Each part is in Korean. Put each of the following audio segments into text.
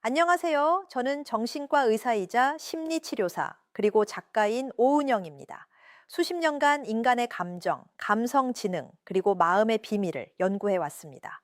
안녕하세요. 저는 정신과 의사이자 심리치료사, 그리고 작가인 오은영입니다. 수십 년간 인간의 감정, 감성 지능, 그리고 마음의 비밀을 연구해 왔습니다.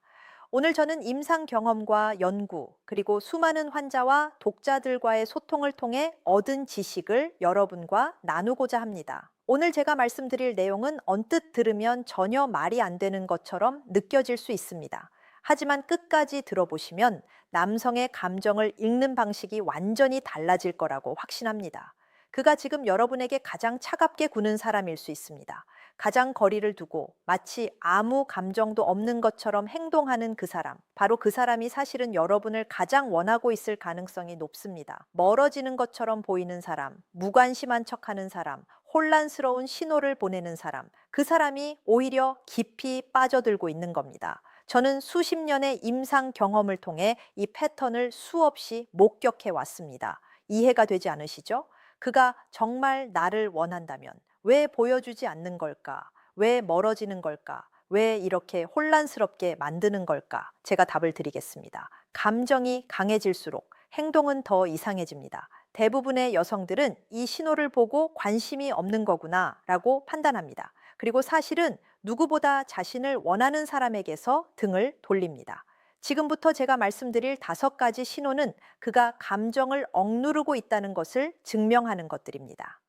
오늘 저는 임상 경험과 연구, 그리고 수많은 환자와 독자들과의 소통을 통해 얻은 지식을 여러분과 나누고자 합니다. 오늘 제가 말씀드릴 내용은 언뜻 들으면 전혀 말이 안 되는 것처럼 느껴질 수 있습니다. 하지만 끝까지 들어보시면 남성의 감정을 읽는 방식이 완전히 달라질 거라고 확신합니다. 그가 지금 여러분에게 가장 차갑게 구는 사람일 수 있습니다. 가장 거리를 두고 마치 아무 감정도 없는 것처럼 행동하는 그 사람, 바로 그 사람이 사실은 여러분을 가장 원하고 있을 가능성이 높습니다. 멀어지는 것처럼 보이는 사람, 무관심한 척하는 사람, 혼란스러운 신호를 보내는 사람, 그 사람이 오히려 깊이 빠져들고 있는 겁니다. 저는 수십 년의 임상 경험을 통해 이 패턴을 수없이 목격해 왔습니다. 이해가 되지 않으시죠? 그가 정말 나를 원한다면 왜 보여주지 않는 걸까? 왜 멀어지는 걸까? 왜 이렇게 혼란스럽게 만드는 걸까? 제가 답을 드리겠습니다. 감정이 강해질수록 행동은 더 이상해집니다. 대부분의 여성들은 이 신호를 보고 관심이 없는 거구나 라고 판단합니다. 그리고 사실은 누구보다 자신을 원하는 사람에게서 등을 돌립니다. 지금부터 제가 말씀드릴 5가지 신호는 그가 감정을 억누르고 있다는 것을 증명하는 것들입니다.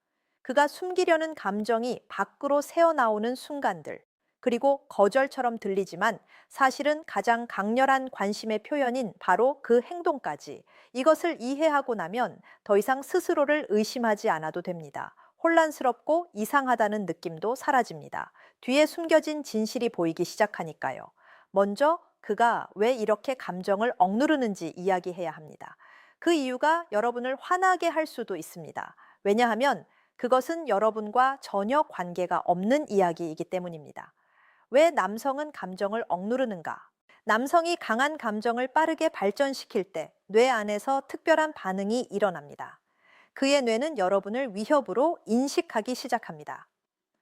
그가 숨기려는 감정이 밖으로 새어나오는 순간들, 그리고 거절처럼 들리지만 사실은 가장 강렬한 관심의 표현인 바로 그 행동까지, 이것을 이해하고 나면 더 이상 스스로를 의심하지 않아도 됩니다. 혼란스럽고 이상하다는 느낌도 사라집니다. 뒤에 숨겨진 진실이 보이기 시작하니까요. 먼저 그가 왜 이렇게 감정을 억누르는지 이야기해야 합니다. 그 이유가 여러분을 화나게 할 수도 있습니다. 왜냐하면 그것은 여러분과 전혀 관계가 없는 이야기이기 때문입니다. 왜 남성은 감정을 억누르는가? 남성이 강한 감정을 빠르게 발전시킬 때 뇌 안에서 특별한 반응이 일어납니다. 그의 뇌는 여러분을 위협으로 인식하기 시작합니다.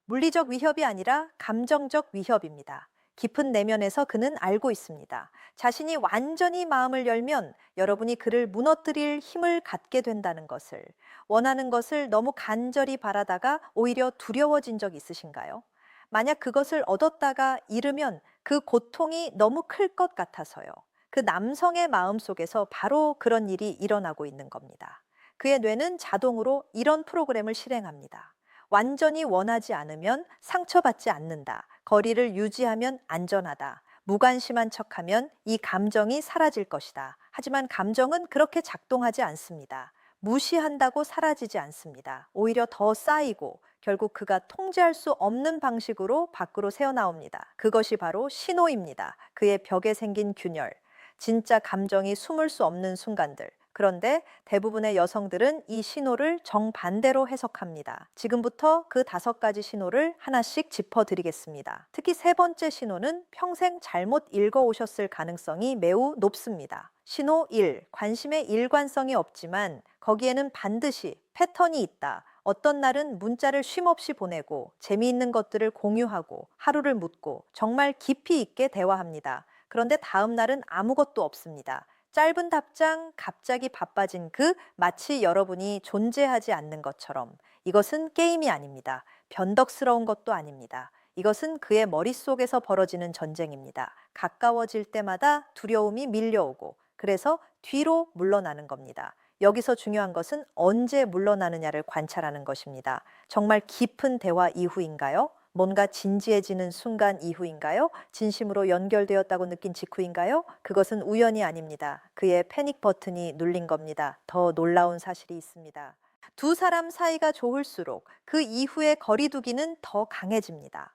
물리적 위협이 아니라 감정적 위협입니다. 깊은 내면에서 그는 알고 있습니다. 자신이 완전히 마음을 열면 여러분이 그를 무너뜨릴 힘을 갖게 된다는 것을, 원하는 것을 너무 간절히 바라다가 오히려 두려워진 적 있으신가요? 만약 그것을 얻었다가 잃으면 그 고통이 너무 클 것 같아서요. 그 남성의 마음 속에서 바로 그런 일이 일어나고 있는 겁니다. 그의 뇌는 자동으로 이런 프로그램을 실행합니다. 완전히 원하지 않으면 상처받지 않는다. 거리를 유지하면 안전하다. 무관심한 척하면 이 감정이 사라질 것이다. 하지만 감정은 그렇게 작동하지 않습니다. 무시한다고 사라지지 않습니다. 오히려 더 쌓이고 결국 그가 통제할 수 없는 방식으로 밖으로 새어나옵니다. 그것이 바로 신호입니다. 그의 벽에 생긴 균열, 진짜 감정이 숨을 수 없는 순간들. 그런데 대부분의 여성들은 이 신호를 정반대로 해석합니다. 지금부터 그 5가지 신호를 하나씩 짚어드리겠습니다. 특히 3번째 신호는 평생 잘못 읽어오셨을 가능성이 매우 높습니다. 신호 1, 관심의 일관성이 없지만 거기에는 반드시 패턴이 있다. 어떤 날은 문자를 쉼없이 보내고 재미있는 것들을 공유하고 하루를 묻고 정말 깊이 있게 대화합니다. 그런데 다음 날은 아무것도 없습니다. 짧은 답장, 갑자기 바빠진 마치 여러분이 존재하지 않는 것처럼. 이것은 게임이 아닙니다. 변덕스러운 것도 아닙니다. 이것은 그의 머릿속에서 벌어지는 전쟁입니다. 가까워질 때마다 두려움이 밀려오고 그래서 뒤로 물러나는 겁니다. 여기서 중요한 것은 언제 물러나느냐를 관찰하는 것입니다. 정말 깊은 대화 이후인가요? 뭔가 진지해지는 순간 이후인가요? 진심으로 연결되었다고 느낀 직후인가요? 그것은 우연이 아닙니다. 그의 패닉 버튼이 눌린 겁니다. 더 놀라운 사실이 있습니다. 두 사람 사이가 좋을수록 그 이후의 거리두기는 더 강해집니다.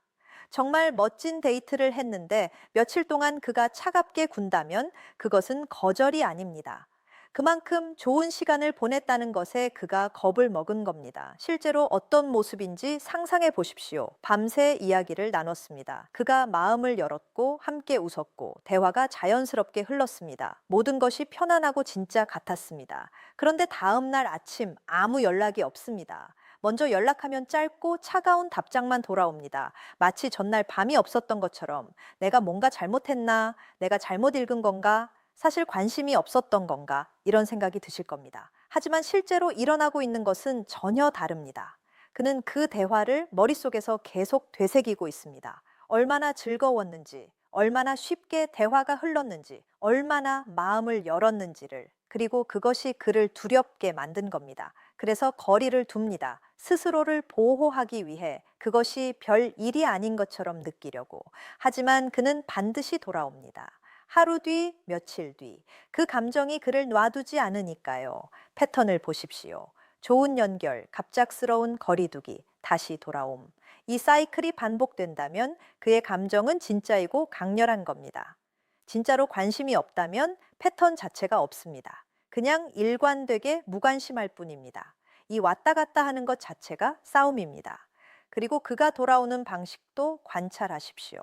정말 멋진 데이트를 했는데 며칠 동안 그가 차갑게 군다면 그것은 거절이 아닙니다. 그만큼 좋은 시간을 보냈다는 것에 그가 겁을 먹은 겁니다. 실제로 어떤 모습인지 상상해 보십시오. 밤새 이야기를 나눴습니다. 그가 마음을 열었고 함께 웃었고 대화가 자연스럽게 흘렀습니다. 모든 것이 편안하고 진짜 같았습니다. 그런데 다음 날 아침 아무 연락이 없습니다. 먼저 연락하면 짧고 차가운 답장만 돌아옵니다. 마치 전날 밤이 없었던 것처럼 내가 뭔가 잘못했나? 내가 잘못 읽은 건가? 사실 관심이 없었던 건가? 이런 생각이 드실 겁니다. 하지만 실제로 일어나고 있는 것은 전혀 다릅니다. 그는 그 대화를 머릿속에서 계속 되새기고 있습니다. 얼마나 즐거웠는지, 얼마나 쉽게 대화가 흘렀는지, 얼마나 마음을 열었는지를, 그리고 그것이 그를 두렵게 만든 겁니다. 그래서 거리를 둡니다. 스스로를 보호하기 위해 그것이 별 일이 아닌 것처럼 느끼려고. 하지만 그는 반드시 돌아옵니다. 하루 뒤, 며칠 뒤. 그 감정이 그를 놔두지 않으니까요. 패턴을 보십시오. 좋은 연결, 갑작스러운 거리두기, 다시 돌아옴. 이 사이클이 반복된다면 그의 감정은 진짜이고 강렬한 겁니다. 진짜로 관심이 없다면 패턴 자체가 없습니다. 그냥 일관되게 무관심할 뿐입니다. 이 왔다 갔다 하는 것 자체가 싸움입니다. 그리고 그가 돌아오는 방식도 관찰하십시오.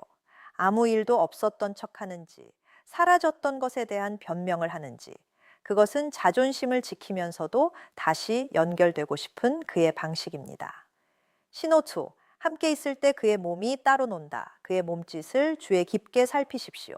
아무 일도 없었던 척 하는지, 사라졌던 것에 대한 변명을 하는지, 그것은 자존심을 지키면서도 다시 연결되고 싶은 그의 방식입니다. 신호 2. 함께 있을 때 그의 몸이 따로 논다. 그의 몸짓을 주의 깊게 살피십시오.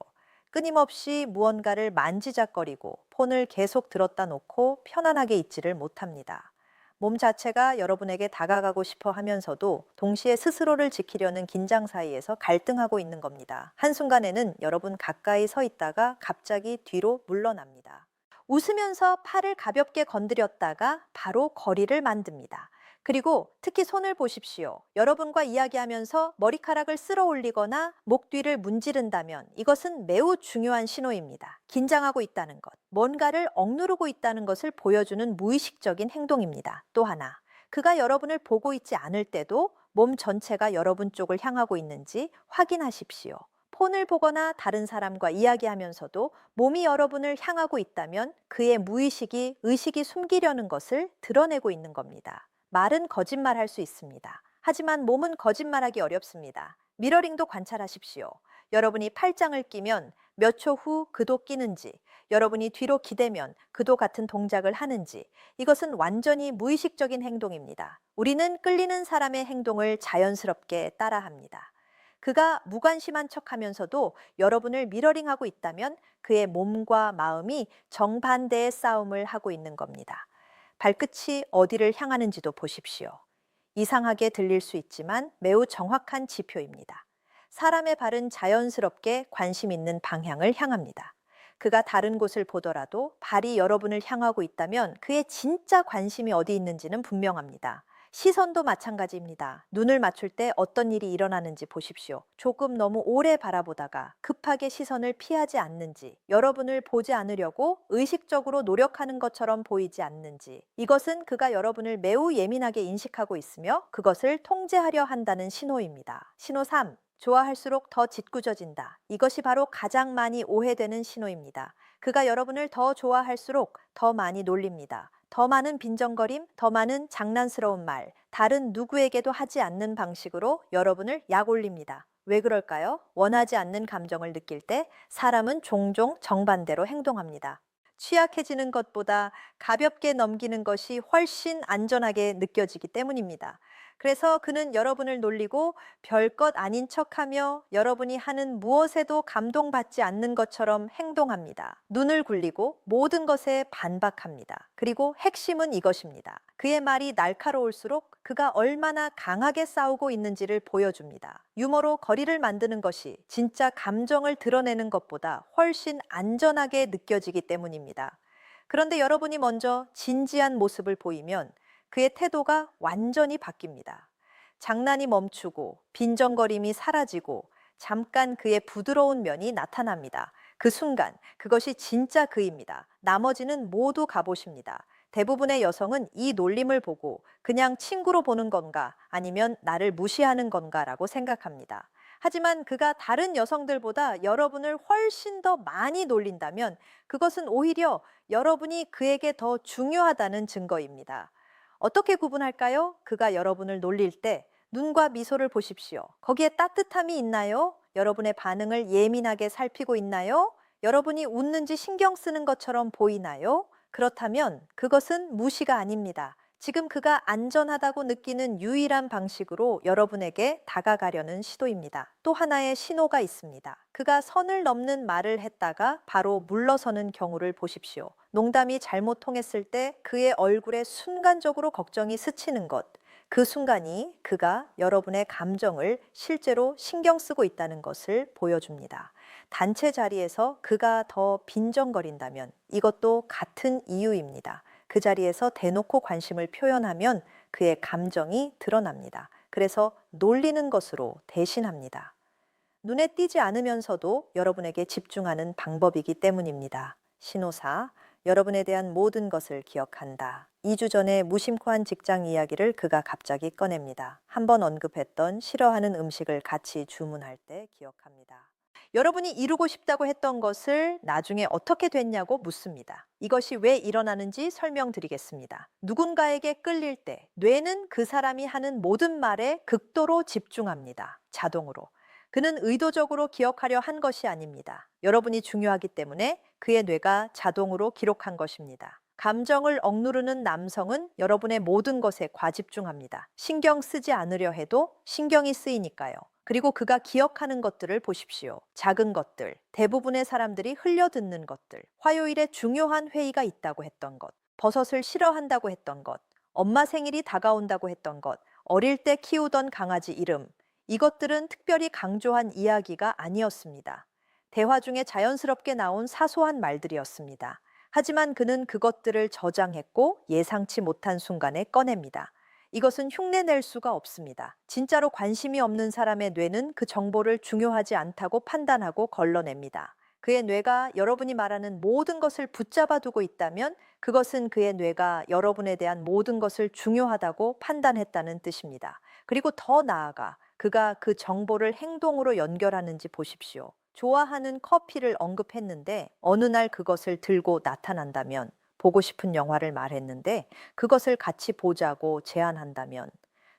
끊임없이 무언가를 만지작거리고 폰을 계속 들었다 놓고 편안하게 있지를 못합니다. 몸 자체가 여러분에게 다가가고 싶어 하면서도 동시에 스스로를 지키려는 긴장 사이에서 갈등하고 있는 겁니다. 한순간에는 여러분 가까이 서 있다가 갑자기 뒤로 물러납니다. 웃으면서 팔을 가볍게 건드렸다가 바로 거리를 만듭니다. 그리고 특히 손을 보십시오. 여러분과 이야기하면서 머리카락을 쓸어 올리거나 목 뒤를 문지른다면 이것은 매우 중요한 신호입니다. 긴장하고 있다는 것, 뭔가를 억누르고 있다는 것을 보여주는 무의식적인 행동입니다. 또 하나, 그가 여러분을 보고 있지 않을 때도 몸 전체가 여러분 쪽을 향하고 있는지 확인하십시오. 폰을 보거나 다른 사람과 이야기하면서도 몸이 여러분을 향하고 있다면 그의 무의식이 의식이 숨기려는 것을 드러내고 있는 겁니다. 말은 거짓말할 수 있습니다. 하지만 몸은 거짓말하기 어렵습니다. 미러링도 관찰하십시오. 여러분이 팔짱을 끼면 몇 초 후 그도 끼는지, 여러분이 뒤로 기대면 그도 같은 동작을 하는지, 이것은 완전히 무의식적인 행동입니다. 우리는 끌리는 사람의 행동을 자연스럽게 따라합니다. 그가 무관심한 척하면서도 여러분을 미러링하고 있다면 그의 몸과 마음이 정반대의 싸움을 하고 있는 겁니다. 발끝이 어디를 향하는지도 보십시오. 이상하게 들릴 수 있지만 매우 정확한 지표입니다. 사람의 발은 자연스럽게 관심 있는 방향을 향합니다. 그가 다른 곳을 보더라도 발이 여러분을 향하고 있다면 그의 진짜 관심이 어디 있는지는 분명합니다. 시선도 마찬가지입니다. 눈을 맞출 때 어떤 일이 일어나는지 보십시오. 조금 너무 오래 바라보다가 급하게 시선을 피하지 않는지, 여러분을 보지 않으려고 의식적으로 노력하는 것처럼 보이지 않는지, 이것은 그가 여러분을 매우 예민하게 인식하고 있으며 그것을 통제하려 한다는 신호입니다. 신호 3. 좋아할수록 더 짓궂어진다. 이것이 바로 가장 많이 오해되는 신호입니다. 그가 여러분을 더 좋아할수록 더 많이 놀립니다. 더 많은 빈정거림, 더 많은 장난스러운 말, 다른 누구에게도 하지 않는 방식으로 여러분을 약올립니다. 왜 그럴까요? 원하지 않는 감정을 느낄 때 사람은 종종 정반대로 행동합니다. 취약해지는 것보다 가볍게 넘기는 것이 훨씬 안전하게 느껴지기 때문입니다. 그래서 그는 여러분을 놀리고 별것 아닌 척하며 여러분이 하는 무엇에도 감동받지 않는 것처럼 행동합니다. 눈을 굴리고 모든 것에 반박합니다. 그리고 핵심은 이것입니다. 그의 말이 날카로울수록 그가 얼마나 강하게 싸우고 있는지를 보여줍니다. 유머로 거리를 만드는 것이 진짜 감정을 드러내는 것보다 훨씬 안전하게 느껴지기 때문입니다. 그런데 여러분이 먼저 진지한 모습을 보이면 그의 태도가 완전히 바뀝니다. 장난이 멈추고 빈정거림이 사라지고 잠깐 그의 부드러운 면이 나타납니다. 그 순간 그것이 진짜 그입니다. 나머지는 모두 가보십니다. 대부분의 여성은 이 놀림을 보고 그냥 친구로 보는 건가 아니면 나를 무시하는 건가라고 생각합니다. 하지만 그가 다른 여성들보다 여러분을 훨씬 더 많이 놀린다면 그것은 오히려 여러분이 그에게 더 중요하다는 증거입니다. 어떻게 구분할까요? 그가 여러분을 놀릴 때 눈과 미소를 보십시오. 거기에 따뜻함이 있나요? 여러분의 반응을 예민하게 살피고 있나요? 여러분이 웃는지 신경 쓰는 것처럼 보이나요? 그렇다면 그것은 무시가 아닙니다. 지금 그가 안전하다고 느끼는 유일한 방식으로 여러분에게 다가가려는 시도입니다. 또 하나의 신호가 있습니다. 그가 선을 넘는 말을 했다가 바로 물러서는 경우를 보십시오. 농담이 잘못 통했을 때 그의 얼굴에 순간적으로 걱정이 스치는 것. 그 순간이 그가 여러분의 감정을 실제로 신경 쓰고 있다는 것을 보여줍니다. 단체 자리에서 그가 더 빈정거린다면 이것도 같은 이유입니다. 그 자리에서 대놓고 관심을 표현하면 그의 감정이 드러납니다. 그래서 놀리는 것으로 대신합니다. 눈에 띄지 않으면서도 여러분에게 집중하는 방법이기 때문입니다. 신호사, 여러분에 대한 모든 것을 기억한다. 2주 전에 무심코 한 직장 이야기를 그가 갑자기 꺼냅니다. 한 번 언급했던 싫어하는 음식을 같이 주문할 때 기억합니다. 여러분이 이루고 싶다고 했던 것을 나중에 어떻게 됐냐고 묻습니다. 이것이 왜 일어나는지 설명드리겠습니다. 누군가에게 끌릴 때 뇌는 그 사람이 하는 모든 말에 극도로 집중합니다. 자동으로. 그는 의도적으로 기억하려 한 것이 아닙니다. 여러분이 중요하기 때문에 그의 뇌가 자동으로 기록한 것입니다. 감정을 억누르는 남성은 여러분의 모든 것에 과집중합니다. 신경 쓰지 않으려 해도 신경이 쓰이니까요. 그리고 그가 기억하는 것들을 보십시오. 작은 것들, 대부분의 사람들이 흘려듣는 것들, 화요일에 중요한 회의가 있다고 했던 것, 버섯을 싫어한다고 했던 것, 엄마 생일이 다가온다고 했던 것, 어릴 때 키우던 강아지 이름, 이것들은 특별히 강조한 이야기가 아니었습니다. 대화 중에 자연스럽게 나온 사소한 말들이었습니다. 하지만 그는 그것들을 저장했고 예상치 못한 순간에 꺼냅니다. 이것은 흉내낼 수가 없습니다. 진짜로 관심이 없는 사람의 뇌는 그 정보를 중요하지 않다고 판단하고 걸러냅니다. 그의 뇌가 여러분이 말하는 모든 것을 붙잡아 두고 있다면 그것은 그의 뇌가 여러분에 대한 모든 것을 중요하다고 판단했다는 뜻입니다. 그리고 더 나아가 그가 그 정보를 행동으로 연결하는지 보십시오. 좋아하는 커피를 언급했는데 어느 날 그것을 들고 나타난다면, 보고 싶은 영화를 말했는데 그것을 같이 보자고 제안한다면,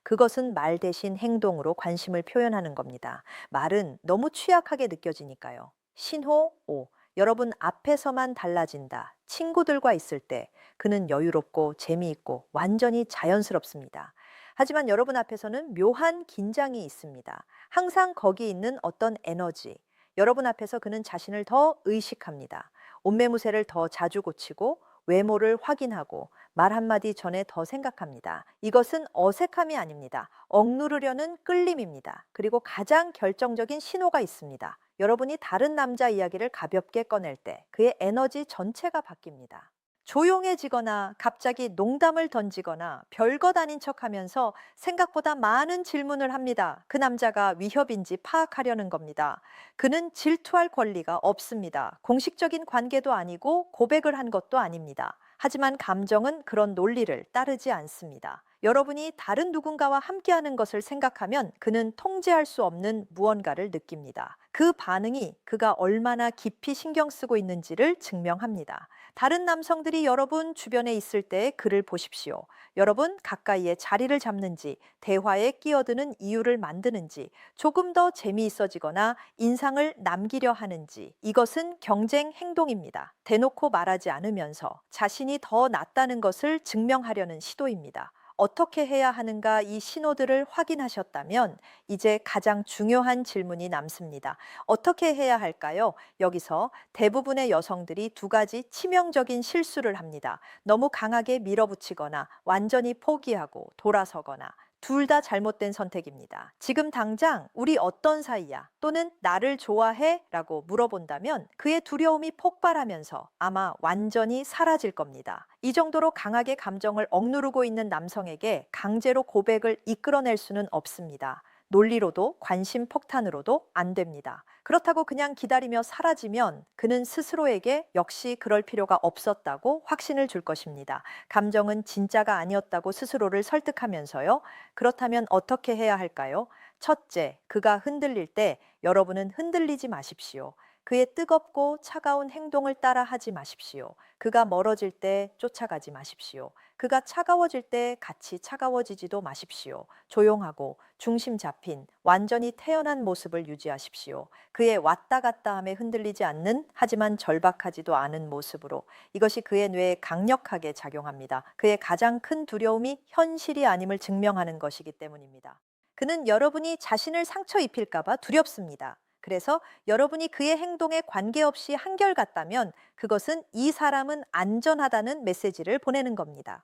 그것은 말 대신 행동으로 관심을 표현하는 겁니다. 말은 너무 취약하게 느껴지니까요. 신호 5. 여러분 앞에서만 달라진다. 친구들과 있을 때 그는 여유롭고 재미있고 완전히 자연스럽습니다. 하지만 여러분 앞에서는 묘한 긴장이 있습니다. 항상 거기 있는 어떤 에너지. 여러분 앞에서 그는 자신을 더 의식합니다. 옷매무새를 더 자주 고치고 외모를 확인하고 말 한마디 전에 더 생각합니다. 이것은 어색함이 아닙니다. 억누르려는 끌림입니다. 그리고 가장 결정적인 신호가 있습니다. 여러분이 다른 남자 이야기를 가볍게 꺼낼 때 그의 에너지 전체가 바뀝니다. 조용해지거나 갑자기 농담을 던지거나 별것 아닌 척하면서 생각보다 많은 질문을 합니다. 그 남자가 위협인지 파악하려는 겁니다. 그는 질투할 권리가 없습니다. 공식적인 관계도 아니고 고백을 한 것도 아닙니다. 하지만 감정은 그런 논리를 따르지 않습니다. 여러분이 다른 누군가와 함께하는 것을 생각하면 그는 통제할 수 없는 무언가를 느낍니다. 그 반응이 그가 얼마나 깊이 신경 쓰고 있는지를 증명합니다. 다른 남성들이 여러분 주변에 있을 때 그를 보십시오. 여러분 가까이에 자리를 잡는지, 대화에 끼어드는 이유를 만드는지, 조금 더 재미있어지거나 인상을 남기려 하는지, 이것은 경쟁 행동입니다. 대놓고 말하지 않으면서 자신이 더 낫다는 것을 증명하려는 시도입니다. 어떻게 해야 하는가 이 신호들을 확인하셨다면 이제 가장 중요한 질문이 남습니다. 어떻게 해야 할까요? 여기서 대부분의 여성들이 두 가지 치명적인 실수를 합니다. 너무 강하게 밀어붙이거나 완전히 포기하고 돌아서거나 둘 다 잘못된 선택입니다. 지금 당장 우리 어떤 사이야? 또는 나를 좋아해? 라고 물어본다면 그의 두려움이 폭발하면서 아마 완전히 사라질 겁니다. 이 정도로 강하게 감정을 억누르고 있는 남성에게 강제로 고백을 이끌어낼 수는 없습니다. 논리로도 관심 폭탄으로도 안 됩니다. 그렇다고 그냥 기다리며 사라지면 그는 스스로에게 역시 그럴 필요가 없었다고 확신을 줄 것입니다. 감정은 진짜가 아니었다고 스스로를 설득하면서요. 그렇다면 어떻게 해야 할까요? 첫째, 그가 흔들릴 때 여러분은 흔들리지 마십시오. 그의 뜨겁고 차가운 행동을 따라 하지 마십시오. 그가 멀어질 때 쫓아가지 마십시오. 그가 차가워질 때 같이 차가워지지도 마십시오. 조용하고 중심 잡힌 완전히 태연한 모습을 유지하십시오. 그의 왔다 갔다 함에 흔들리지 않는 하지만 절박하지도 않은 모습으로 이것이 그의 뇌에 강력하게 작용합니다. 그의 가장 큰 두려움이 현실이 아님을 증명하는 것이기 때문입니다. 그는 여러분이 자신을 상처 입힐까봐 두렵습니다. 그래서 여러분이 그의 행동에 관계없이 한결같다면 그것은 이 사람은 안전하다는 메시지를 보내는 겁니다.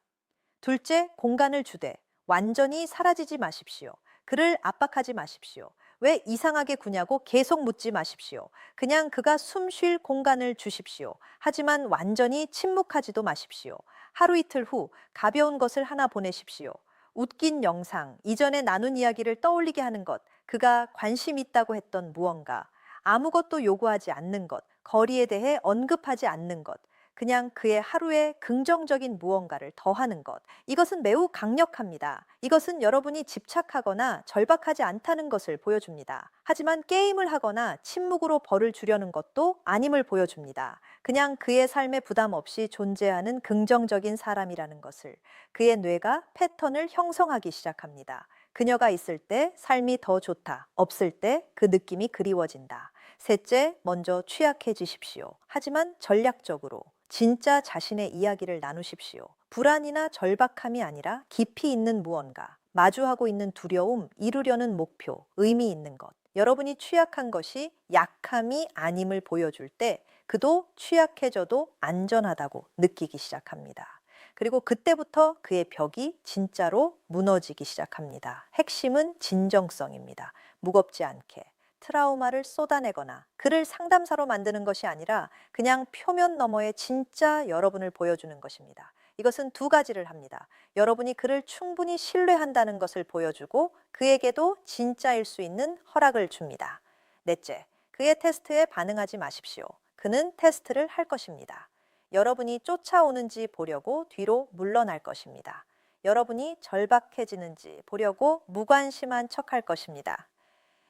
둘째, 공간을 주되 완전히 사라지지 마십시오. 그를 압박하지 마십시오. 왜 이상하게 구냐고 계속 묻지 마십시오. 그냥 그가 숨 쉴 공간을 주십시오. 하지만 완전히 침묵하지도 마십시오. 하루 이틀 후 가벼운 것을 하나 보내십시오. 웃긴 영상, 이전에 나눈 이야기를 떠올리게 하는 것, 그가 관심 있다고 했던 무언가, 아무것도 요구하지 않는 것, 거리에 대해 언급하지 않는 것, 그냥 그의 하루에 긍정적인 무언가를 더하는 것. 이것은 매우 강력합니다. 이것은 여러분이 집착하거나 절박하지 않다는 것을 보여줍니다. 하지만 게임을 하거나 침묵으로 벌을 주려는 것도 아님을 보여줍니다. 그냥 그의 삶에 부담 없이 존재하는 긍정적인 사람이라는 것을. 그의 뇌가 패턴을 형성하기 시작합니다. 그녀가 있을 때 삶이 더 좋다. 없을 때 그 느낌이 그리워진다. 셋째, 먼저 취약해지십시오. 하지만 전략적으로 진짜 자신의 이야기를 나누십시오. 불안이나 절박함이 아니라 깊이 있는 무언가, 마주하고 있는 두려움, 이루려는 목표, 의미 있는 것. 여러분이 취약한 것이 약함이 아님을 보여줄 때 그도 취약해져도 안전하다고 느끼기 시작합니다. 그리고 그때부터 그의 벽이 진짜로 무너지기 시작합니다. 핵심은 진정성입니다. 무겁지 않게. 트라우마를 쏟아내거나 그를 상담사로 만드는 것이 아니라 그냥 표면 너머의 진짜 여러분을 보여주는 것입니다. 이것은 두 가지를 합니다. 여러분이 그를 충분히 신뢰한다는 것을 보여주고 그에게도 진짜일 수 있는 허락을 줍니다. 넷째, 그의 테스트에 반응하지 마십시오. 그는 테스트를 할 것입니다. 여러분이 쫓아오는지 보려고 뒤로 물러날 것입니다. 여러분이 절박해지는지 보려고 무관심한 척할 것입니다.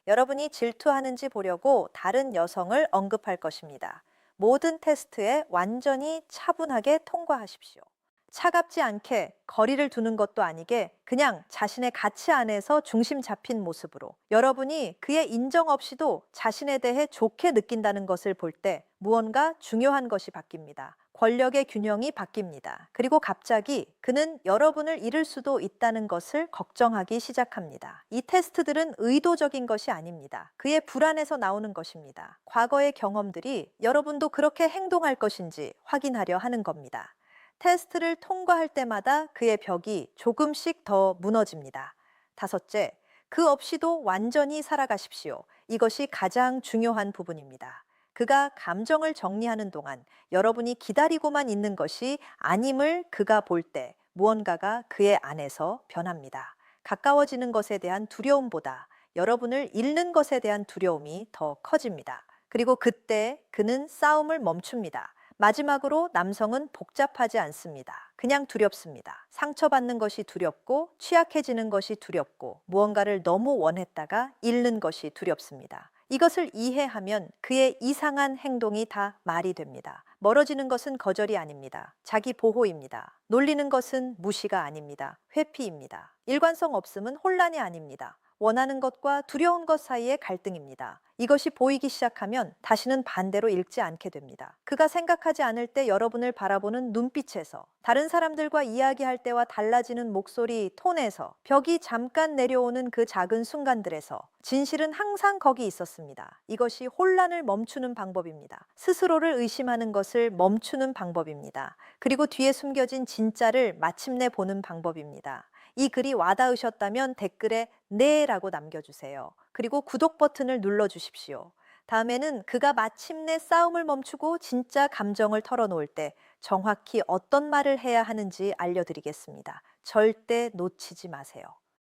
여러분이 질투하는지 보려고 다른 여성을 언급할 것입니다. 모든 테스트에 완전히 차분하게 통과하십시오. 차갑지 않게 거리를 두는 것도 아니게 그냥 자신의 가치 안에서 중심 잡힌 모습으로 여러분이 그의 인정 없이도 자신에 대해 좋게 느낀다는 것을 볼 때 무언가 중요한 것이 바뀝니다. 권력의 균형이 바뀝니다. 그리고 갑자기 그는 여러분을 잃을 수도 있다는 것을 걱정하기 시작합니다. 이 테스트들은 의도적인 것이 아닙니다. 그의 불안에서 나오는 것입니다. 과거의 경험들이 여러분도 그렇게 행동할 것인지 확인하려 하는 겁니다. 테스트를 통과할 때마다 그의 벽이 조금씩 더 무너집니다. 다섯째, 그 없이도 완전히 살아가십시오. 이것이 가장 중요한 부분입니다. 그가 감정을 정리하는 동안 여러분이 기다리고만 있는 것이 아님을 그가 볼 때 무언가가 그의 안에서 변합니다. 가까워지는 것에 대한 두려움보다 여러분을 잃는 것에 대한 두려움이 더 커집니다. 그리고 그때 그는 싸움을 멈춥니다. 마지막으로 남성은 복잡하지 않습니다. 그냥 두렵습니다. 상처받는 것이 두렵고 취약해지는 것이 두렵고 무언가를 너무 원했다가 잃는 것이 두렵습니다. 이것을 이해하면 그의 이상한 행동이 다 말이 됩니다. 멀어지는 것은 거절이 아닙니다. 자기 보호입니다. 놀리는 것은 무시가 아닙니다. 회피입니다. 일관성 없음은 혼란이 아닙니다. 원하는 것과 두려운 것 사이의 갈등입니다. 이것이 보이기 시작하면 다시는 반대로 읽지 않게 됩니다. 그가 생각하지 않을 때 여러분을 바라보는 눈빛에서, 다른 사람들과 이야기할 때와 달라지는 목소리, 톤에서, 벽이 잠깐 내려오는 그 작은 순간들에서 진실은 항상 거기 있었습니다. 이것이 혼란을 멈추는 방법입니다. 스스로를 의심하는 것을 멈추는 방법입니다. 그리고 뒤에 숨겨진 진짜를 마침내 보는 방법입니다. 이 글이 와닿으셨다면 댓글에 네라고 남겨주세요. 그리고 구독 버튼을 눌러주십시오. 다음에는 그가 마침내 싸움을 멈추고 진짜 감정을 털어놓을 때 정확히 어떤 말을 해야 하는지 알려드리겠습니다. 절대 놓치지 마세요.